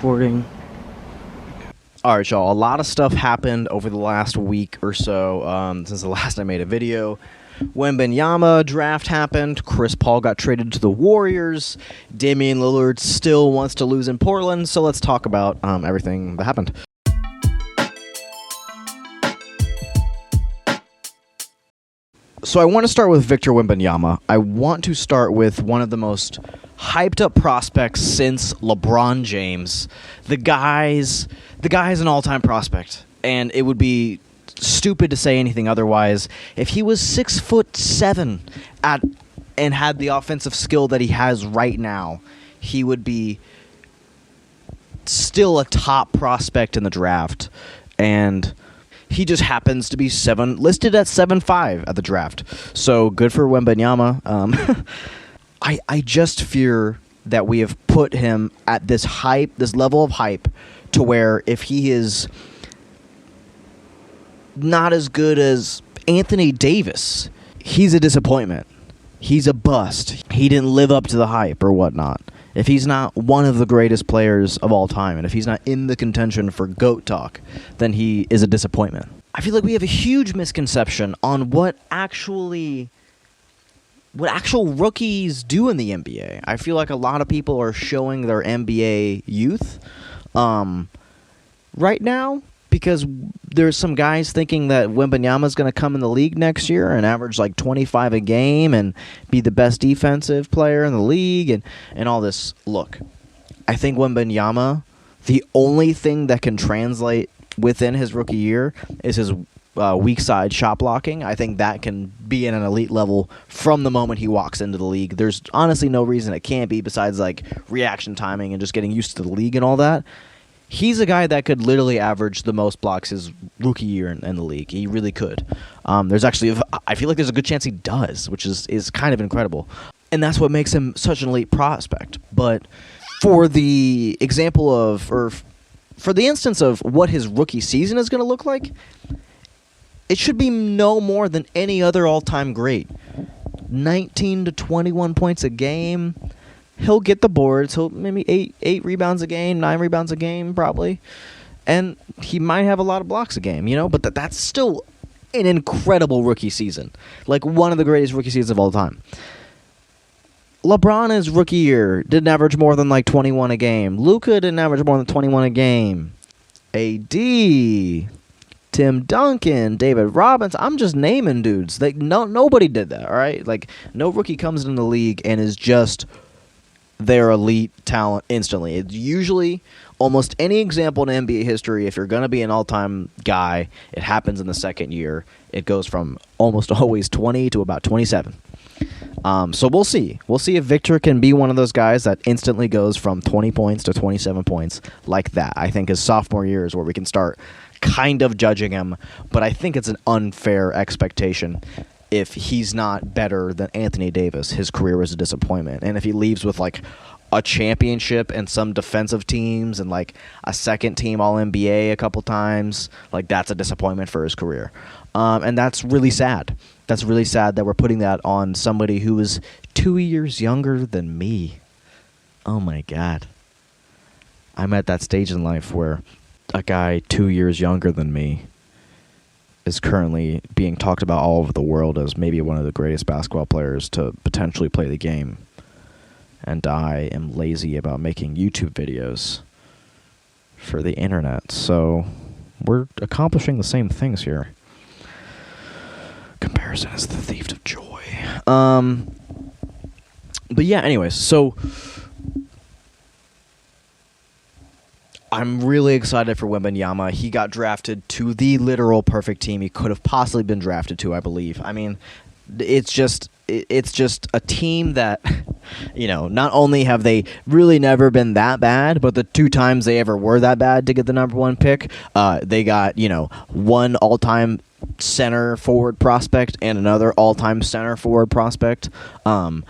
recording. Alright, y'all, a lot of stuff happened over the last week or so since the last I made a video. Wenbemjams draft happened, Chris Paul got traded to the Warriors, Damian Lillard still wants to lose in Portland, so let's talk about everything that happened. So I want to start with Victor Wenbemjams. I want to start with one of the most hyped up prospects since LeBron James. The guy's an all-time prospect, and it would be stupid to say anything otherwise. If he was 6'7" and had the offensive skill that he has right now, he would be still a top prospect in the draft. And he just happens to be listed at 7'5" at the draft. So good for Wenbemjams. I just fear that we have put him at this level of hype, to where if he is not as good as Anthony Davis, he's a disappointment. He's a bust. He didn't live up to the hype or whatnot. If he's not one of the greatest players of all time, and if he's not in the contention for GOAT talk, then he is a disappointment. I feel like we have a huge misconception on what actual rookies do in the NBA. I feel like a lot of people are showing their NBA youth right now, because there's some guys thinking that Wenbemjams is going to come in the league next year and average like 25 a game and be the best defensive player in the league and all this. Look, I think Wenbemjams, the only thing that can translate within his rookie year is his weak side shot blocking. I think that can be at an elite level from the moment he walks into the league. There's honestly no reason it can't be, besides like reaction timing and just getting used to the league and all that. He's a guy that could literally average the most blocks his rookie year in the league. He really could. I feel like there's a good chance he does, which is kind of incredible. And that's what makes him such an elite prospect. But for the example of, or for the instance of what his rookie season is going to look like, it should be no more than any other all-time great. 19 to 21 points a game. He'll get the boards. He'll maybe 8 rebounds a game, 9 rebounds a game, probably. And he might have a lot of blocks a game, But that's still an incredible rookie season. Like, one of the greatest rookie seasons of all time. LeBron, his rookie year, didn't average more than like 21 a game. Luka didn't average more than 21 a game. AD, Tim Duncan, David Robinson. I'm just naming dudes. Like, nobody did that, all right? Like, no rookie comes into the league and is just their elite talent instantly. It's usually almost any example in NBA history, if you're going to be an all-time guy, it happens in the second year. It goes from almost always 20 to about 27. So we'll see. We'll see if Victor can be one of those guys that instantly goes from 20 points to 27 points like that. I think his sophomore year is where we can start kind of judging him, but I think it's an unfair expectation. If he's not better than Anthony Davis, his career is a disappointment. And if he leaves with like a championship and some defensive teams and like a second team All-NBA a couple times, like, that's a disappointment for his career. And that's really sad. That's really sad that we're putting that on somebody who is 2 years younger than me. Oh my God. I'm at that stage in life where a guy 2 years younger than me is currently being talked about all over the world as maybe one of the greatest basketball players to potentially play the game. And I am lazy about making YouTube videos for the internet. So we're accomplishing the same things here. Comparison is the thief of joy. But yeah, anyways, so I'm really excited for Wenbemjams. He got drafted to the literal perfect team he could have possibly been drafted to, I believe. I mean, it's just a team that, not only have they really never been that bad, but the 2 times they ever were that bad to get the number 1 pick, they got, one all-time center forward prospect and another all-time center forward prospect, and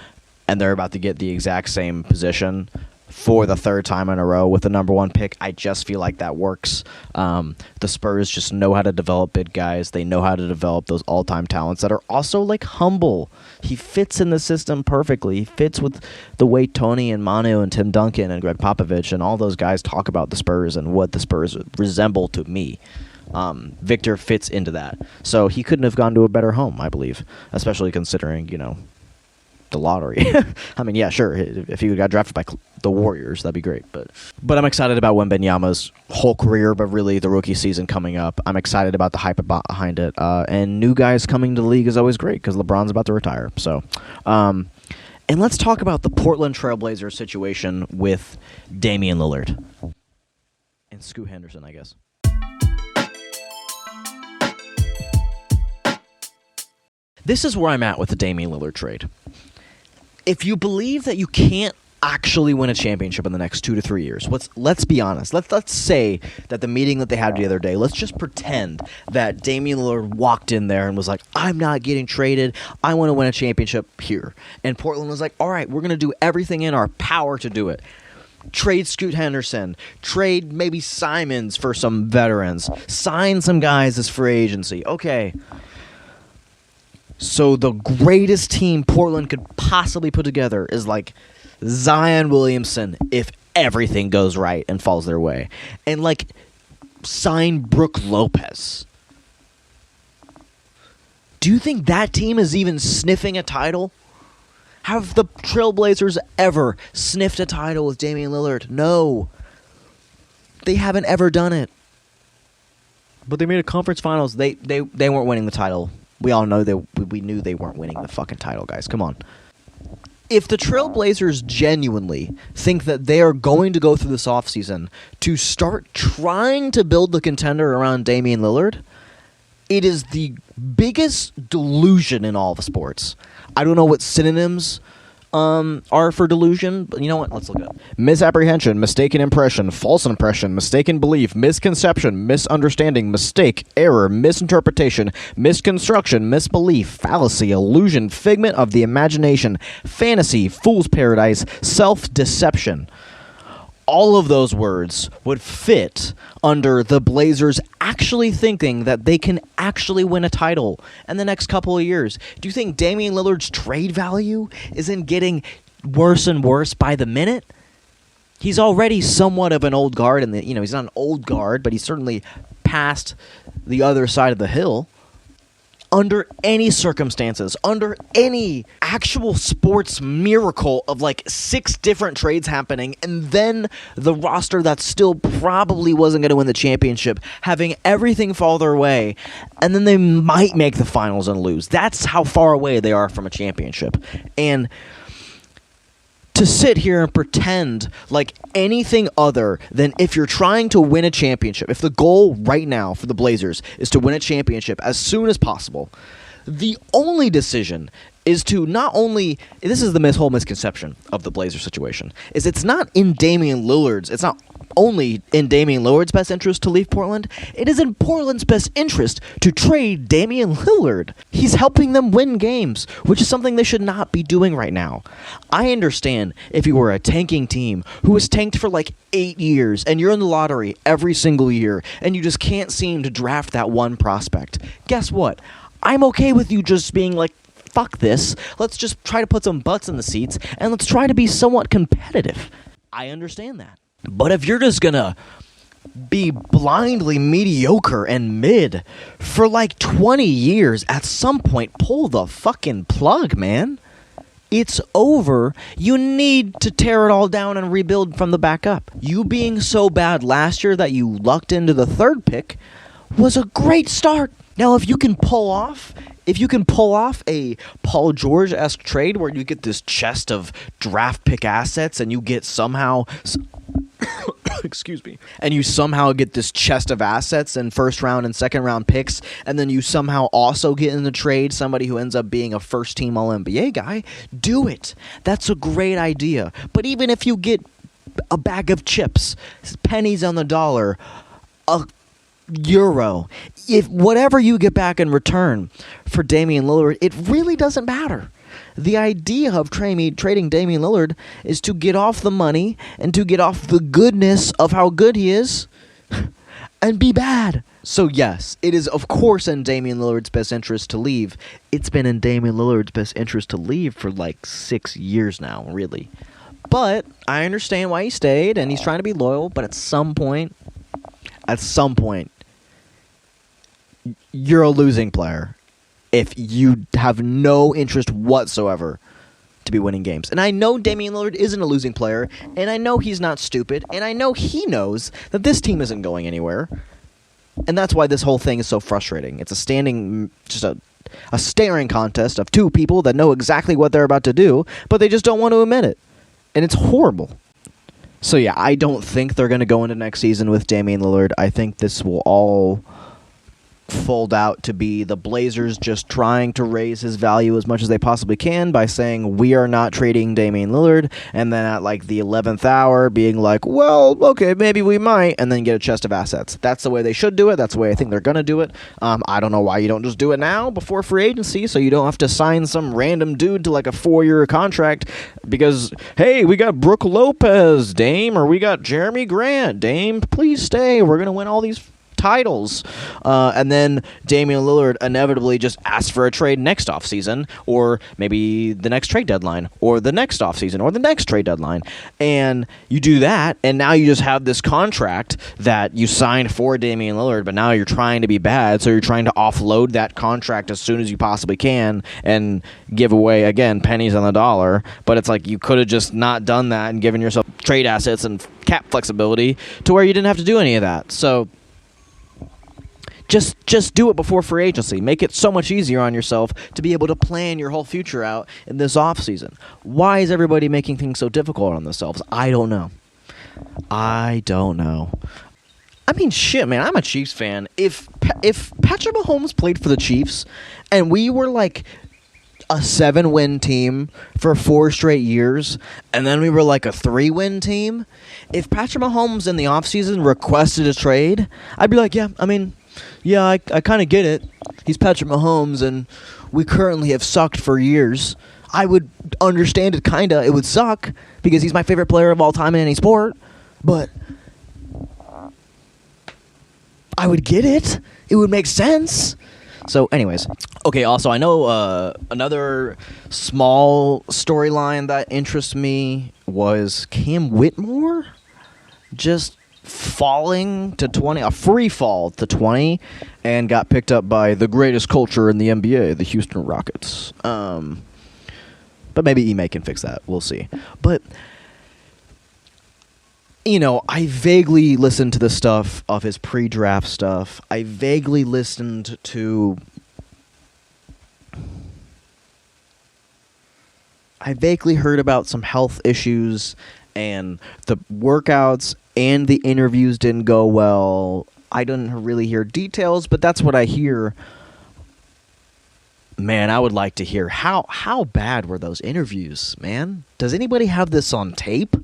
they're about to get the exact same position for the third time in a row with the number 1 pick. I just feel like that works. The Spurs just know how to develop big guys. They know how to develop those all-time talents that are also like humble. He fits in the system perfectly. He fits with the way Tony and Manu and Tim Duncan and Greg Popovich and all those guys talk about the Spurs and what the Spurs resemble to me. Victor fits into that. So he couldn't have gone to a better home, I believe, especially considering, the lottery. I mean, yeah, sure. If he got drafted by the Warriors, that'd be great. But I'm excited about Wenbemjams' whole career, but really the rookie season coming up. I'm excited about the hype behind it. And new guys coming to the league is always great because LeBron's about to retire. So, and let's talk about the Portland Trailblazers situation with Damian Lillard and Scoot Henderson, I guess. This is where I'm at with the Damian Lillard trade. If you believe that you can't actually win a championship in the next 2 to 3 years, let's be honest. Let's say that the meeting that they had the other day, let's just pretend that Damian Lillard walked in there and was like, I'm not getting traded. I want to win a championship here. And Portland was like, all right, we're going to do everything in our power to do it. Trade Scoot Henderson. Trade maybe Simons for some veterans. Sign some guys as free agency. Okay. So the greatest team Portland could possibly put together is like Zion Williamson if everything goes right and falls their way. And like sign Brook Lopez. Do you think that team is even sniffing a title? Have the Trailblazers ever sniffed a title with Damian Lillard? No. They haven't ever done it. But they made a conference finals. They weren't winning the title. We all know that we knew they weren't winning the fucking title, guys. Come on. If the Trailblazers genuinely think that they are going to go through this offseason to start trying to build the contender around Damian Lillard, it is the biggest delusion in all of sports. I don't know what synonyms are for delusion, but you know what? Let's look it up. Misapprehension, mistaken impression, false impression, mistaken belief, misconception, misunderstanding, mistake, error, misinterpretation, misconstruction, misbelief, fallacy, illusion, figment of the imagination, fantasy, fool's paradise, self-deception. All of those words would fit under the Blazers actually thinking that they can actually win a title in the next couple of years. Do you think Damian Lillard's trade value isn't getting worse and worse by the minute? He's already somewhat of an old guard, and he's not an old guard, but he's certainly past the other side of the hill. Under any circumstances, under any actual sports miracle of like 6 different trades happening, and then the roster that still probably wasn't going to win the championship having everything fall their way, and then they might make the finals and lose. That's how far away they are from a championship. And to sit here and pretend like anything other than if you're trying to win a championship, if the goal right now for the Blazers is to win a championship as soon as possible, the only decision is to not only, this is the whole misconception of the Blazers situation, is it's not only in Damian Lillard's best interest to leave Portland, it is in Portland's best interest to trade Damian Lillard. He's helping them win games, which is something they should not be doing right now. I understand if you were a tanking team who has tanked for like 8 years and you're in the lottery every single year and you just can't seem to draft that one prospect. Guess what? I'm okay with you just being like, fuck this. Let's just try to put some butts in the seats and let's try to be somewhat competitive. I understand that. But if you're just gonna be blindly mediocre and mid for like 20 years, at some point, pull the fucking plug, man. It's over. You need to tear it all down and rebuild from the back up. You being so bad last year that you lucked into the 3rd pick was a great start. Now, if you can pull off a Paul George-esque trade where you get this chest of draft pick assets and you get somehow excuse me, and you somehow get this chest of assets and 1st round and 2nd round picks, and then you somehow also get in the trade somebody who ends up being a 1st team All-NBA guy, do it. That's a great idea. But even if you get a bag of chips, pennies on the dollar, a euro. If whatever you get back in return for Damian Lillard, it really doesn't matter. The idea of trading Damian Lillard is to get off the money and to get off the goodness of how good he is and be bad. So yes, it is of course in Damian Lillard's best interest to leave. It's been in Damian Lillard's best interest to leave for like 6 years now, really. But I understand why he stayed, and he's trying to be loyal, but at some point, you're a losing player if you have no interest whatsoever to be winning games. And I know Damian Lillard isn't a losing player, and I know he's not stupid, and I know he knows that this team isn't going anywhere. And that's why this whole thing is so frustrating. It's a staring contest of two people that know exactly what they're about to do, but they just don't want to admit it. And it's horrible. So yeah, I don't think they're going to go into next season with Damian Lillard. I think this will all fold out to be the Blazers just trying to raise his value as much as they possibly can by saying we are not trading Damian Lillard, and then at like the 11th hour being like, well, okay, maybe we might, and then get a chest of assets. That's the way they should do it. That's the way I think they're going to do it. I don't know why you don't just do it now before free agency so you don't have to sign some random dude to like a 4-year contract because, hey, we got Brook Lopez, Dame, or we got Jeremy Grant. Dame, please stay. We're going to win all these titles. And then Damian Lillard inevitably just asks for a trade next offseason, or maybe the next trade deadline, or the next offseason, or the next trade deadline. And you do that, and now you just have this contract that you signed for Damian Lillard, but now you're trying to be bad, so you're trying to offload that contract as soon as you possibly can and give away, again, pennies on the dollar. But it's like you could have just not done that and given yourself trade assets and cap flexibility to where you didn't have to do any of that. So Just do it before free agency. Make it so much easier on yourself to be able to plan your whole future out in this offseason. Why is everybody making things so difficult on themselves? I don't know. I mean, shit, man, I'm a Chiefs fan. If Patrick Mahomes played for the Chiefs and we were like a 7-win team for 4 straight years, and then we were like a 3-win team, if Patrick Mahomes in the offseason requested a trade, I'd be like, yeah, I kind of get it. He's Patrick Mahomes, and we currently have sucked for years. I would understand it, kind of. It would suck, because he's my favorite player of all time in any sport. But I would get it. It would make sense. So, anyways. Okay, also, I know another small storyline that interests me was Cam Whitmore just falling to 20, a free fall to 20, and got picked up by the greatest culture in the NBA, the Houston Rockets. But maybe Ime can fix that. We'll see. But, you know, I vaguely listened to the stuff of his pre-draft stuff. I vaguely listened to... I vaguely heard about some health issues, and the workouts and the interviews didn't go well. I didn't really hear details, but that's what I hear. Man, I would like to hear how bad were those interviews, man? Does anybody have this on tape?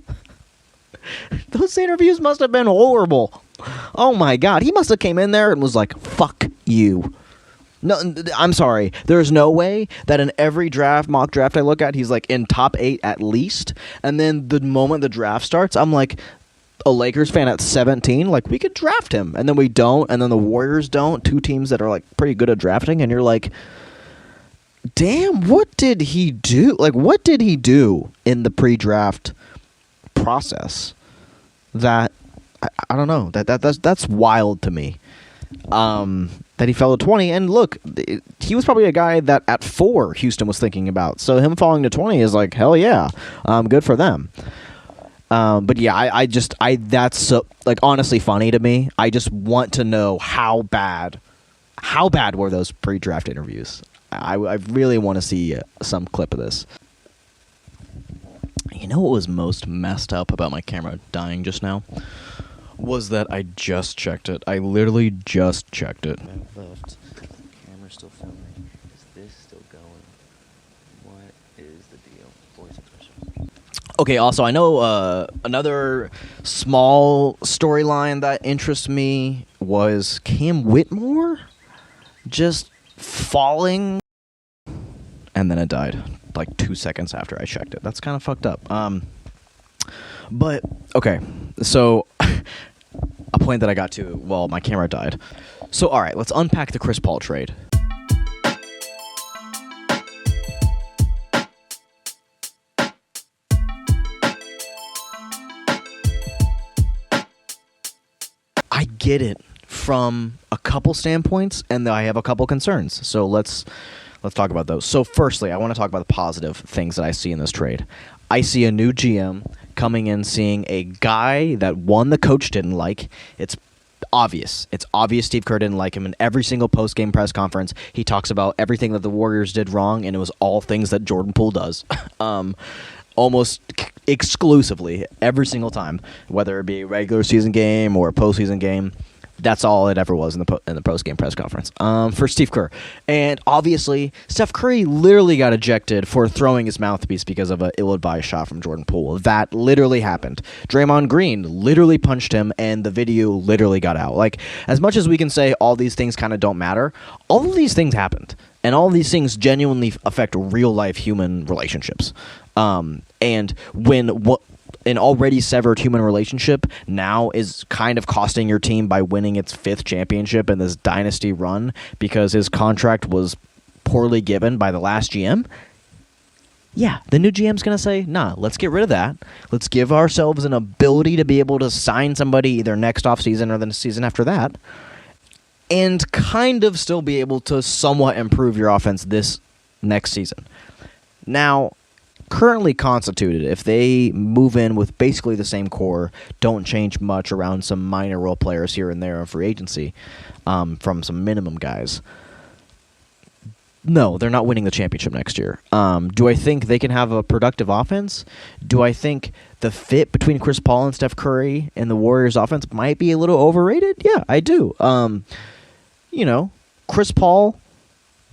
Those interviews must have been horrible. Oh my God, he must have came in there and was like, fuck you. No, I'm sorry. There's no way that in every mock draft I look at, he's like in top 8 at least. And then the moment the draft starts, I'm like, a Lakers fan at 17, like, we could draft him. And then we don't, and then the Warriors don't. 2 teams that are like pretty good at drafting, and you're like, damn, what did he do? Like, what did he do in the pre-draft process that I don't know, that's wild to me. That he fell to 20, and look, he was probably a guy that at 4 Houston was thinking about. So him falling to 20 is like, hell yeah, good for them. But yeah, I that's so, like, honestly funny to me. I just want to know how bad were those pre-draft interviews. I really want to see some clip of this. You know what was most messed up about my camera dying just now? Was that I just checked it. I literally just checked it. Left. Camera's still filming. Is this still going? What is the deal? Voice expression. Okay, also, I know another small storyline that interests me was Cam Whitmore just falling, and then it died like 2 seconds after I checked it. That's kind of fucked up. But, okay, so a point that I got to, well, my camera died. So, all right, let's unpack the Chris Paul trade. I get it from a couple standpoints, and I have a couple concerns. So let's talk about those. So firstly, I want to talk about the positive things that I see in this trade. I see a new GM coming in, seeing a guy that, one, the coach didn't like. It's obvious. It's obvious Steve Kerr didn't like him. In every single post-game press conference, he talks about everything that the Warriors did wrong, and it was all things that Jordan Poole does. Almost exclusively every single time, whether it be a regular season game or a postseason game. That's all it ever was in the post-game press conference for Steve Kerr. And obviously, Steph Curry literally got ejected for throwing his mouthpiece because of an ill-advised shot from Jordan Poole. That literally happened. Draymond Green literally punched him, and the video literally got out. Like, as much as we can say all these things kind of don't matter, all of these things happened. And all of these things genuinely affect real-life human relationships. And when an already severed human relationship now is kind of costing your team by winning its 5th championship in this dynasty run because his contract was poorly given by the last GM, yeah, the new GM's going to say, nah, let's get rid of that. Let's give ourselves an ability to be able to sign somebody either next offseason or the season after that and kind of still be able to somewhat improve your offense this next season. Now, currently constituted, if they move in with basically the same core, don't change much around some minor role players here and there in free agency from some minimum guys, no, they're not winning the championship next year. Do I think they can have a productive offense? Do I think the fit between Chris Paul and Steph Curry and the Warriors offense might be a little overrated? Yeah, I do. Chris Paul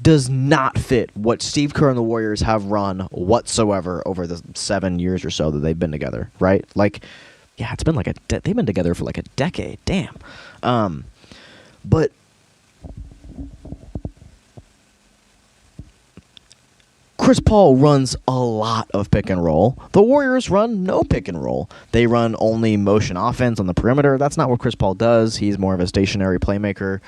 does not fit what Steve Kerr and the Warriors have run whatsoever over the 7 years or so that they've been together, right? Like, yeah, it's been like they've been together for like a decade. Damn. But Chris Paul runs a lot of pick and roll. The Warriors run no pick and roll. They run only motion offense on the perimeter. That's not what Chris Paul does. He's more of a stationary playmaker.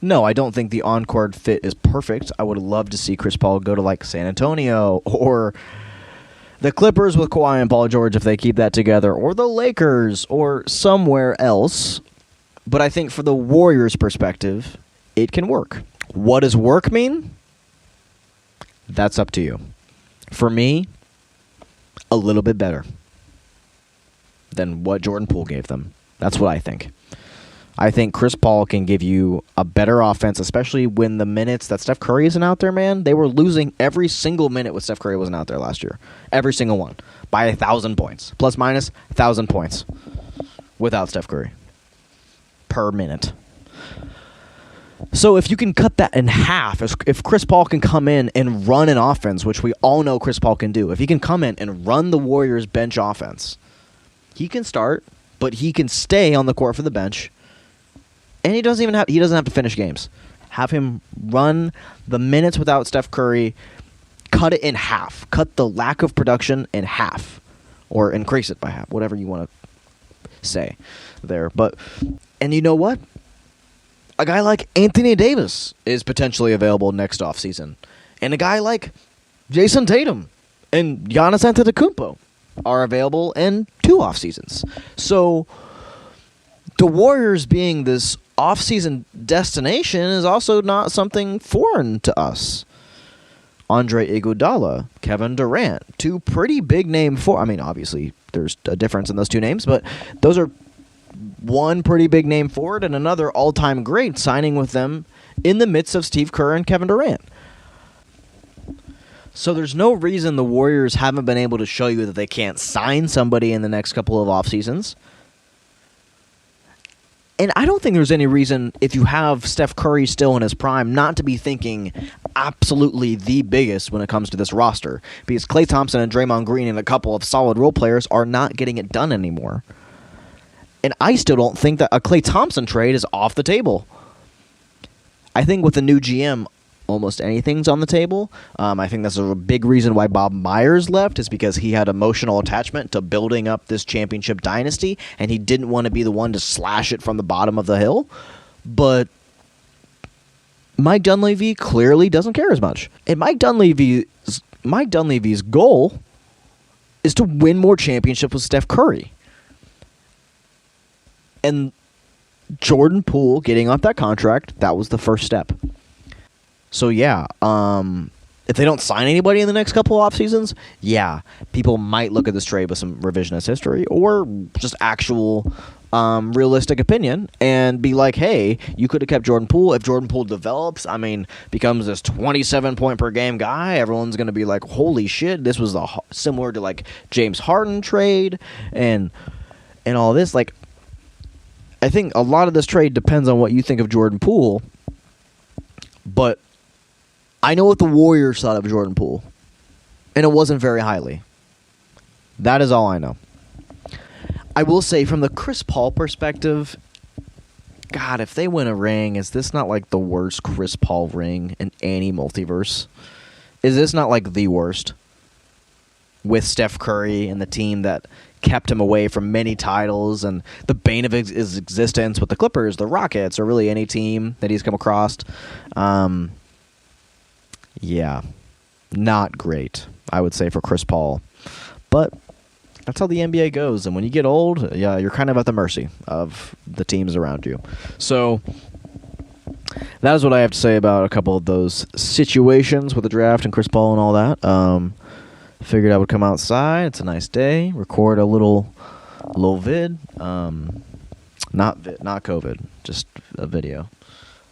No, I don't think the on-court fit is perfect. I would love to see Chris Paul go to like San Antonio or the Clippers with Kawhi and Paul George if they keep that together, or the Lakers or somewhere else. But I think for the Warriors' perspective, it can work. What does work mean? That's up to you. For me, a little bit better than what Jordan Poole gave them. That's what I think. I think Chris Paul can give you a better offense, especially when the minutes that Steph Curry isn't out there, man. They were losing every single minute with Steph Curry wasn't out there last year. Every single one. By 1,000 points. Plus minus 1,000 points. Without Steph Curry. Per minute. So if you can cut that in half, if Chris Paul can come in and run an offense, which we all know Chris Paul can do, if he can come in and run the Warriors' bench offense, he can start, but he can stay on the court for the bench. And he doesn't have to finish games. Have him run the minutes without Steph Curry, cut it in half. Cut the lack of production in half. Or increase it by half, whatever you want to say there. And you know what? A guy like Anthony Davis is potentially available next offseason. And a guy like Jason Tatum and Giannis Antetokounmpo are available in 2 off seasons. So the Warriors being this off-season destination is also not something foreign to us. Andre Iguodala, Kevin Durant, 2 pretty big name obviously there's a difference in those 2 names, but those are one pretty big name forward and another all-time great signing with them in the midst of Steve Kerr and Kevin Durant. So there's no reason the Warriors haven't been able to show you that they can't sign somebody in the next couple of off seasons. And I don't think there's any reason, if you have Steph Curry still in his prime, not to be thinking, absolutely the biggest when it comes to this roster, because Klay Thompson and Draymond Green and a couple of solid role players are not getting it done anymore. And I still don't think that a Klay Thompson trade is off the table. I think with the new GM, almost anything's on the table. I think that's a big reason why Bob Myers left, is because he had emotional attachment to building up this championship dynasty, and he didn't want to be the one to slash it from the bottom of the hill. But Mike Dunleavy clearly doesn't care as much. And Mike Dunleavy's goal is to win more championships with Steph Curry. And Jordan Poole getting off that contract, that was the first step. So yeah, if they don't sign anybody in the next couple off seasons, yeah, people might look at this trade with some revisionist history or just actual realistic opinion and be like, hey, you could have kept Jordan Poole. If Jordan Poole develops, becomes this 27 point per game guy, everyone's going to be like, holy shit, this was similar to like James Harden trade and all this. Like, I think a lot of this trade depends on what you think of Jordan Poole, but I know what the Warriors thought of Jordan Poole, and it wasn't very highly. That is all I know. I will say, from the Chris Paul perspective, God, if they win a ring, is this not like the worst Chris Paul ring in any multiverse? Is this not like the worst? With Steph Curry and the team that kept him away from many titles and the bane of his existence with the Clippers, the Rockets, or really any team that he's come across. Yeah, not great, I would say, for Chris Paul. But that's how the NBA goes. And when you get old, yeah, you're kind of at the mercy of the teams around you. So that is what I have to say about a couple of those situations with the draft and Chris Paul and all that. Figured I would come outside. It's a nice day. Record a little vid. Not COVID, just a video.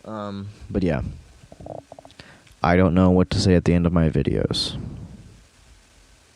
But yeah, I don't know what to say at the end of my videos.